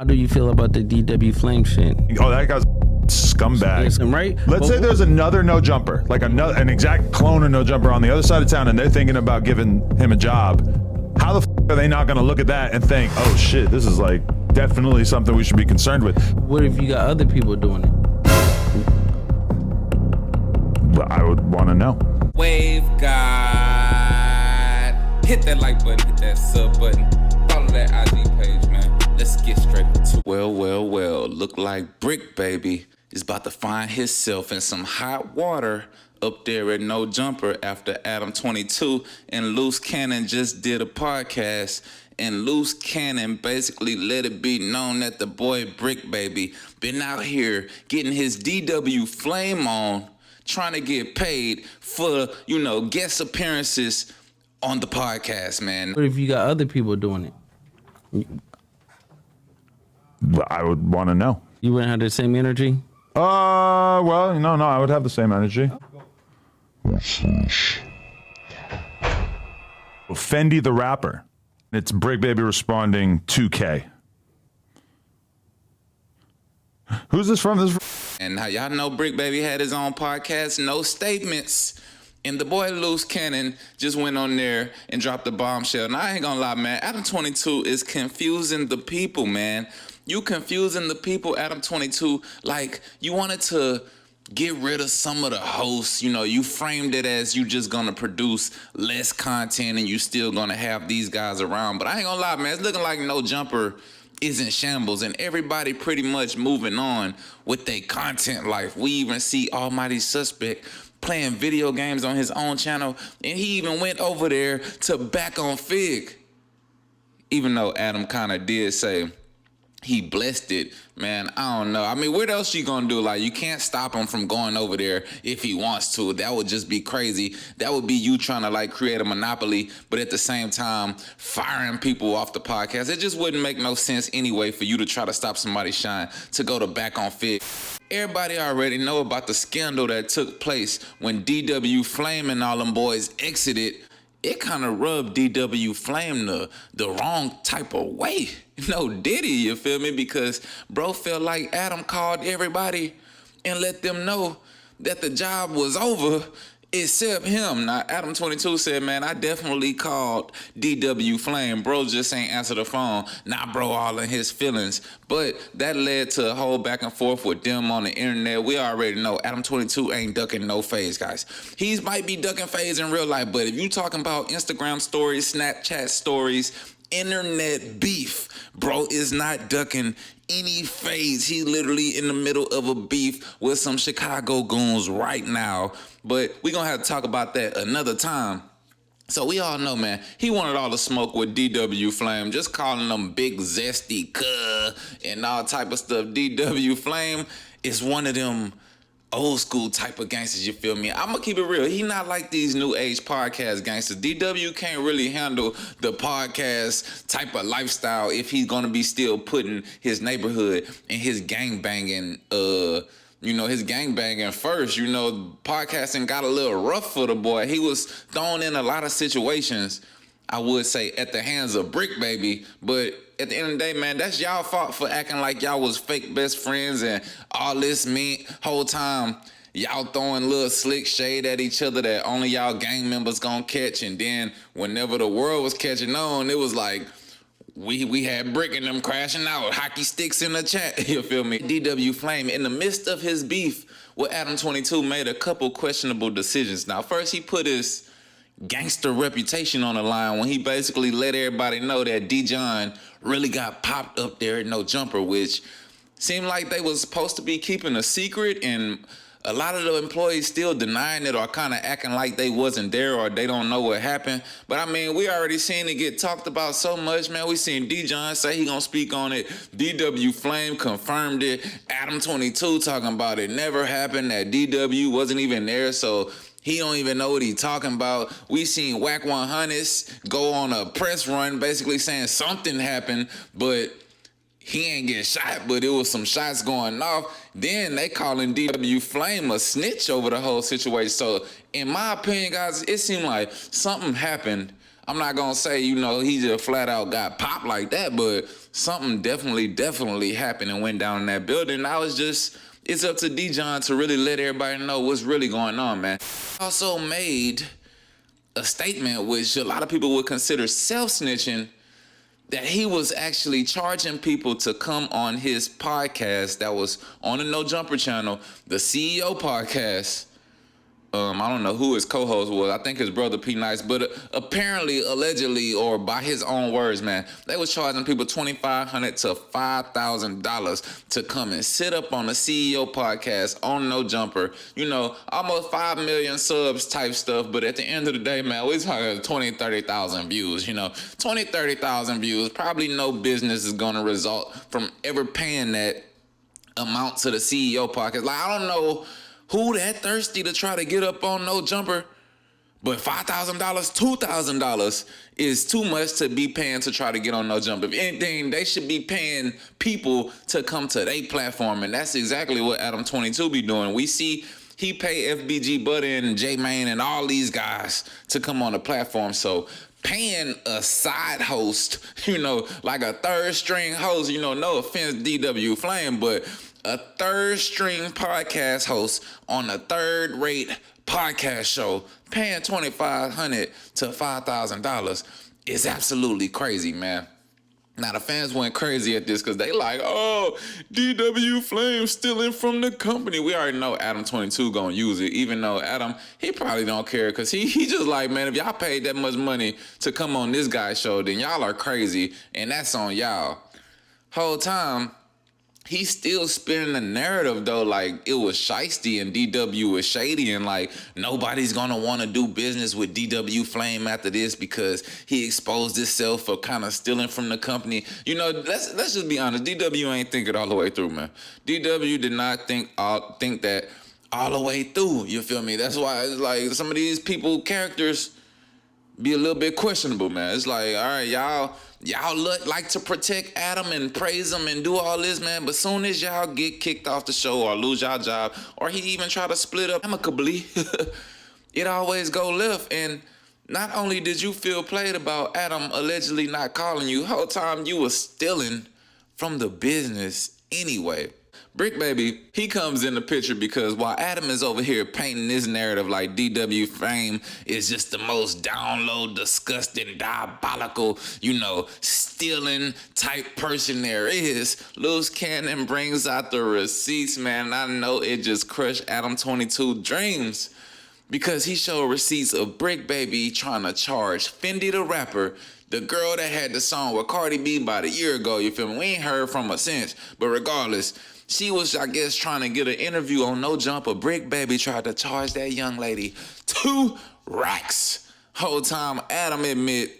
How do you feel about the DW Flame shit? Oh, that guy's scumbag. Listen, right? Let's say there's another no jumper, like an exact clone of no jumper on the other side of town, and they're thinking about giving him a job. How the are they not going to look at that and think, oh shit, this is like definitely something we should be concerned with? What if you got other people doing it? But I would want to know. Wave God, hit that like button, hit that sub button, follow that IG page, man. Let's get straight into it. Well, look like Bricc, baby, is about to find himself in some hot water up there at No Jumper after Adam22 and Loose Cannon just did a podcast, and Loose Cannon basically let it be known that the boy Bricc, baby, been out here getting his DW Flame on, trying to get paid for, guest appearances on the podcast, man. What if you got other people doing it? But I would want to know. You wouldn't have the same energy? Well, no, I would have the same energy. Fendi the rapper. It's Bricc Baby responding 2K. Who's this from? And how y'all know Bricc Baby had his own podcast, No Statements. And the boy Loose Cannon just went on there and dropped the bombshell. Now, I ain't gonna lie, man. Adam22 is confusing the people, man. You confusing the people, Adam22. Like, you wanted to get rid of some of the hosts. You framed it as you just gonna produce less content and you still gonna have these guys around. But I ain't gonna lie, man. It's looking like No Jumper is in shambles and everybody pretty much moving on with their content life. We even see Almighty Suspect playing video games on his own channel, and he even went over there to back on Fig. Even though Adam kind of did say he blessed it, man, I don't know. I mean, what else you gonna do? Like, you can't stop him from going over there if he wants to. That would just be crazy. That would be you trying to create a monopoly, but at the same time firing people off the podcast. It just wouldn't make no sense anyway for you to try to stop somebody's shine to go to back on Fig. Everybody already know about the scandal that took place when DW Flame and all them boys exited. It kind of rubbed DW Flame the wrong type of way. Diddy, you feel me? Because bro felt like Adam called everybody and let them know that the job was over except him. Now, Adam22 said, man, I definitely called DW Flame. Bro just ain't answer the phone. Nah, bro, all in his feelings. But that led to a whole back and forth with them on the internet. We already know Adam22 ain't ducking no phase, guys. He might be ducking phase in real life, but if you talking about Instagram stories, Snapchat stories, internet beef, bro is not ducking any phase. He literally in the middle of a beef with some Chicago goons right now. But we gonna have to talk about that another time. So we all know, man, he wanted all the smoke with DW Flame, just calling them big zesty cuh and all type of stuff. DW Flame is one of them old school type of gangsters, you feel me? I'm gonna keep it real. He not like these new age podcast gangsters. DW can't really handle the podcast type of lifestyle if he's gonna be still putting his neighborhood and his gang banging, his gang banging first. Podcasting got a little rough for the boy. He was thrown in a lot of situations, I would say, at the hands of Bricc Baby, but at the end of the day, man, that's y'all fault for acting like y'all was fake best friends and all this whole time y'all throwing little slick shade at each other that only y'all gang members gonna catch. And then whenever the world was catching on, it was like we had Bricc and them crashing out, hockey sticks in the chat, you feel me? DW Flame, in the midst of his beef with Adam22, made a couple questionable decisions. Now, first, he put his gangster reputation on the line when he basically let everybody know that D-John really got popped up there at No Jumper, which seemed like they was supposed to be keeping a secret, and a lot of the employees still denying it or kind of acting like they wasn't there or they don't know what happened. But I mean, we already seen it get talked about so much, man. We seen D-John say he gonna speak on it. DW Flame confirmed it. Adam22 talking about it never happened, that DW wasn't even there, so he don't even know what he talking about. We seen Whack 100s go on a press run basically saying something happened, but he ain't get shot, but it was some shots going off. Then they calling DW Flame a snitch over the whole situation. So in my opinion, guys, it seemed like something happened I'm not gonna say, he just flat out got popped like that, but something definitely happened and went down in that building. Now it's up to D-John to really let everybody know what's really going on, man. Also made a statement which a lot of people would consider self-snitching, that he was actually charging people to come on his podcast that was on the No Jumper channel, the CEO podcast. I don't know who his co-host was. I think his brother P Nice, but apparently, allegedly, or by his own words, man, they was charging people $2,500 to $5,000 to come and sit up on the CEO podcast on No Jumper. Almost 5 million subs type stuff. But at the end of the day, man, we're talking 20, 30,000 views. 20, 30,000 views. Probably no business is gonna result from ever paying that amount to the CEO podcast. Like, I don't know who that thirsty to try to get up on No Jumper, but $5,000, $2,000 is too much to be paying to try to get on No Jumper. If anything, they should be paying people to come to their platform, and that's exactly what Adam22 be doing. We see he pay FBG Buddy and J-Mane and all these guys to come on the platform, so paying a side host, like a third string host, no offense DW Flame, but a third string podcast host on a third rate podcast show, paying $2,500 to $5,000 is absolutely crazy, man. Now the fans went crazy at this because they like, oh, DW Flame stealing from the company. We already know Adam22 gonna use it, even though Adam, he probably don't care because he just like, man, if y'all paid that much money to come on this guy's show, then y'all are crazy, and that's on y'all. Whole time, he's still spinning the narrative though, like it was shiesty and DW was shady, and like nobody's gonna want to do business with DW Flame after this because he exposed himself for kind of stealing from the company. Let's just be honest. DW ain't think it all the way through, man. DW did not think that all the way through. You feel me? That's why it's like some of these people characters be a little bit questionable, man. It's like, all right, y'all like to protect Adam and praise him and do all this, man, but soon as y'all get kicked off the show or lose y'all job, or he even try to split up amicably, it always go left. And not only did you feel played about Adam allegedly not calling you, whole time you was stealing from the business anyway. Bricc baby, he comes in the picture because while Adam is over here painting this narrative like DW Flame is just the most down low, disgusting, diabolical, stealing type person there is, Loose Cannon brings out the receipts, man. I know it just crushed Adam22 dreams because he showed receipts of Bricc baby trying to charge Fendi the rapper, the girl that had the song with Cardi B about a year ago, you feel me? We ain't heard from her since, but regardless, she was, I guess, trying to get an interview on No Jumper. Bricc baby tried to charge that young lady 2 racks. Whole time, Adam admit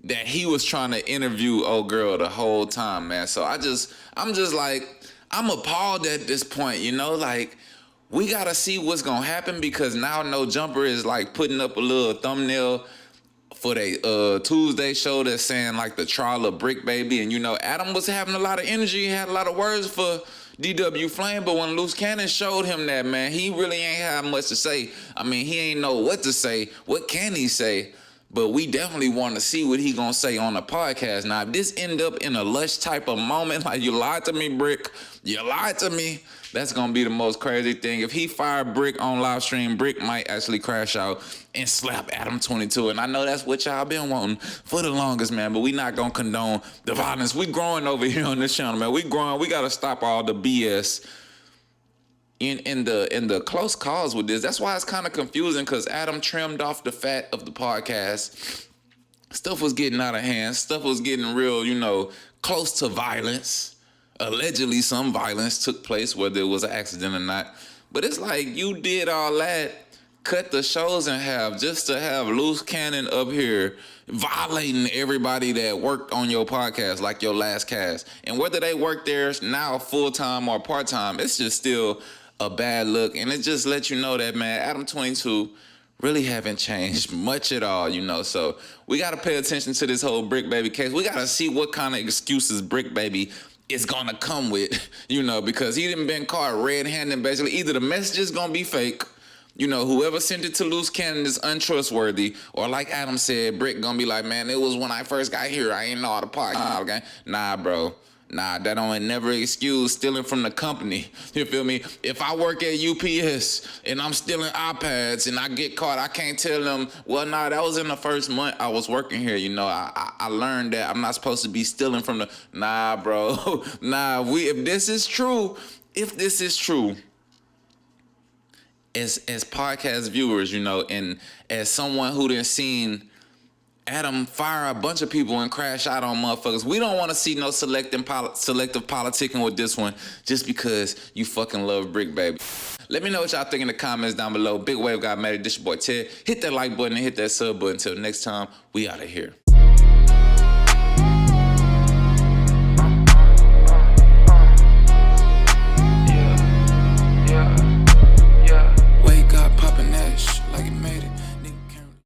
that he was trying to interview old girl the whole time, man. So I'm just like, I'm appalled at this point, like, we gotta see what's gonna happen because now No Jumper is like putting up a little thumbnail for their Tuesday show that's saying like the trial of Bricc baby, and Adam was having a lot of energy, had a lot of words for DW Flame, but when Loose Cannon showed him that, man, he really ain't have much to say. I mean, he ain't know what to say. What can he say? But we definitely want to see what he gonna say on the podcast. Now, if this end up in a lush type of moment, like you lied to me, Bricc, you lied to me, that's gonna be the most crazy thing. If he fired Bricc on live stream, Bricc might actually crash out and slap Adam22. And I know that's what y'all been wanting for the longest, man, but we not gonna condone the violence. We growing over here on this channel, man. We growing. We gotta stop all the BS in the close calls with this. That's why it's kind of confusing, because Adam trimmed off the fat of the podcast. Stuff was getting out of hand. Stuff was getting real, close to violence. Allegedly, some violence took place, whether it was an accident or not. But it's like you did all that, cut the shows in half just to have Loose Cannon up here violating everybody that worked on your podcast, like your last cast. And whether they work there now full-time or part-time, it's just still a bad look. And it just lets you know that, man, Adam22 really haven't changed much at all, So we got to pay attention to this whole Bricc baby case. We got to see what kind of excuses Bricc baby is gonna come with, because he done been caught red-handed. Basically, either the message is gonna be fake, You know, whoever sent it to Loose Cannon is untrustworthy. Or like Adam said, Bricc gonna be like, man, it was when I first got here. I ain't know how to podcast. Okay? Nah, bro. Nah, that don't never excuse stealing from the company. You feel me? If I work at UPS and I'm stealing iPads and I get caught, I can't tell them, well, nah, that was in the first month I was working here. You know, I learned that I'm not supposed to be stealing from the, nah, bro. Nah, if this is true, as podcast viewers, you know, and as someone who done seen Adam fire a bunch of people and crash out on motherfuckers, we don't want to see no selective politicking with this one just because you fucking love Bricc, baby. Let me know what y'all think in the comments down below. Big Wave got mad. This your boy Ted. Hit that like button and hit that sub button. Until next time, we out of here.